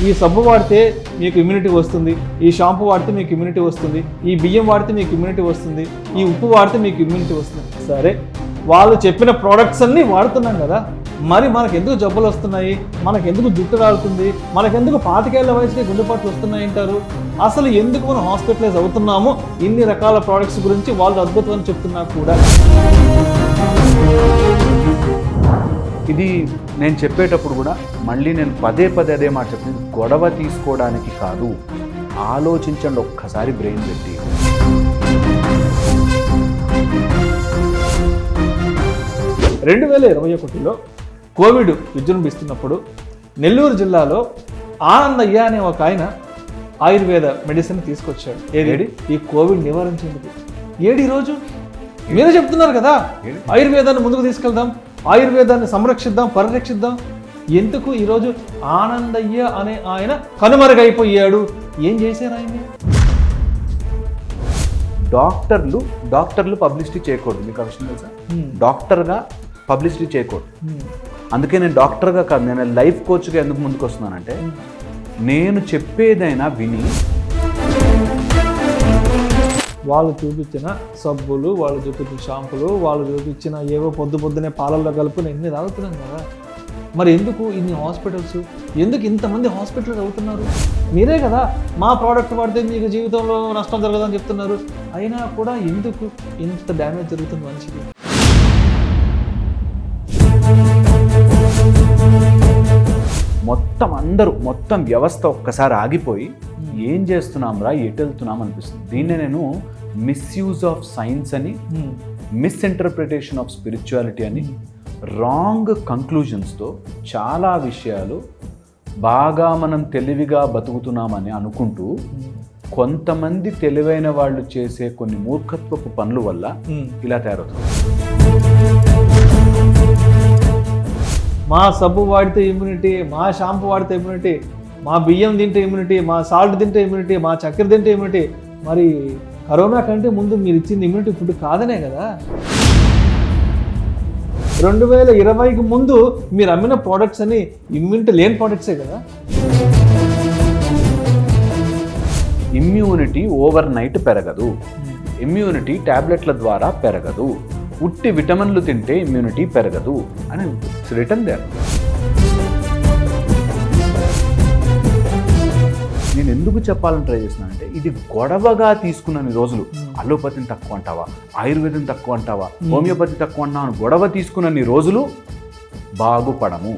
ఈ సబ్బు వాడితే మీకు ఇమ్యూనిటీ వస్తుంది, ఈ షాంపూ వాడితే మీకు ఇమ్యూనిటీ వస్తుంది, ఈ బియ్యం వాడితే మీకు ఇమ్యూనిటీ వస్తుంది, ఈ ఉప్పు వాడితే మీకు ఇమ్యూనిటీ వస్తుంది. సరే, వాళ్ళు చెప్పిన ప్రోడక్ట్స్ అన్నీ వాడుతున్నాం కదా, మరి మనకెందుకు జబ్బులు వస్తున్నాయి, మనకెందుకు జుట్టు రాలుతుంది, మనకెందుకు 25 ఏళ్ల వయసుకి గుండెపాట్లు వస్తున్నాయి అంటారు? అసలు ఎందుకు మనం హాస్పిటలైజ్ అవుతున్నాము? ఇన్ని రకాల ప్రోడక్ట్స్ గురించి వాళ్ళు అద్భుతం అని చెప్తున్నా కూడా. ఇది నేను చెప్పేటప్పుడు కూడా మళ్ళీ నేను పదే అదే మాట చెప్పింది, గొడవ తీసుకోవడానికి కాదు, ఆలోచించండి ఒక్కసారి బ్రెయిన్ పెట్టి. రెండు 2021లో కోవిడ్ విజృంభిస్తున్నప్పుడు నెల్లూరు జిల్లాలో ఆనందయ్య అనే ఒక ఆయన ఆయుర్వేద మెడిసిన్ తీసుకొచ్చాడు. ఏది? ఈ కోవిడ్ నివారించేందుకు. ఏడి రోజు మీరే చెప్తున్నారు కదా, ఆయుర్వేదాన్ని ముందుకు తీసుకెళ్దాం, ఆయుర్వేదాన్ని సంరక్షిద్దాం, పరిరక్షిద్దాం. ఎందుకు ఈరోజు ఆనందయ్య అనే ఆయన కనుమరుగైపోయాడు? ఏం చేశారు ఆయన? డాక్టర్లు పబ్లిసిటీ చేయకూడదు. మీకు ఆ విషయం తెలుసా? డాక్టర్గా పబ్లిసిటీ చేయకూడదు. అందుకే నేను డాక్టర్గా కాదు, నేను లైఫ్ కోచ్గా ఎందుకు ముందుకు వస్తున్నానంటే, నేను చెప్పేదైనా విని వాళ్ళు చూపించిన సబ్బులు, వాళ్ళు చూపించిన షాంపులు, వాళ్ళు చూపించిన ఏవో పొద్దునే పాలల్లో కలుపుని ఎన్ని తాగుతున్నాం కదా. మరి ఎందుకు ఇన్ని హాస్పిటల్స్, ఎందుకు ఇంతమంది హాస్పిటల్స్ అవుతున్నారు? మీరే కదా మా ప్రోడక్ట్ వాడితే మీకు జీవితంలో నష్టం జరగదని చెప్తున్నారు. అయినా కూడా ఎందుకు ఇంత డ్యామేజ్ జరుగుతుంది మనిషికి? మొత్తం వ్యవస్థ ఒక్కసారి ఆగిపోయి ఏం చేస్తున్నాంరా, ఎటు వెళ్తున్నాం అనిపిస్తుంది. దీన్నే నేను మిస్యూజ్ ఆఫ్ సైన్స్ అని, మిస్ఇంటర్ప్రిటేషన్ ఆఫ్ స్పిరిచువాలిటీ అని, రాంగ్ కంక్లూజన్స్తో చాలా విషయాలు బాగా మనం తెలివిగా బతుకుతున్నామని అనుకుంటూ కొంతమంది తెలివైన వాళ్ళు చేసే కొన్ని మూర్ఖత్వపు పనుల వల్ల ఇలా తయారవుతుంది. మా సబ్బు వాడితే ఇమ్యూనిటీ, మా షాంపూ వాడితే ఇమ్యూనిటీ, మా బియ్యం తింటే ఇమ్యూనిటీ, మా సాల్ట్ తింటే ఇమ్యూనిటీ, మా చక్కెర తింటే ఇమ్యూనిటీ. మరి కరోనా కంటే ముందు మీరు ఇచ్చింది ఇమ్యూనిటీ ఫుడ్ కాదనే కదా. 2020కి ముందు మీరు అమ్మిన ప్రోడక్ట్స్ అని ఇమ్యూనిటీ లేని ప్రోడక్ట్సే కదా. ఇమ్యూనిటీ ఓవర్ నైట్ పెరగదు, ఇమ్యూనిటీ టాబ్లెట్ల ద్వారా పెరగదు, ఉట్టి విటమిన్లు తింటే ఇమ్యూనిటీ పెరగదు అని రిటర్న్ దేర్. నేను ఎందుకు చెప్పాలని ట్రై చేస్తున్నానంటే, ఇది గొడవగా తీసుకున్న రోజులు అలోపతిని తక్కువ అంటావా, ఆయుర్వేదం తక్కువ అంటావా, హోమియోపతి తక్కువ అంటావా అని గొడవ తీసుకున్న రోజులు బాగుపడము.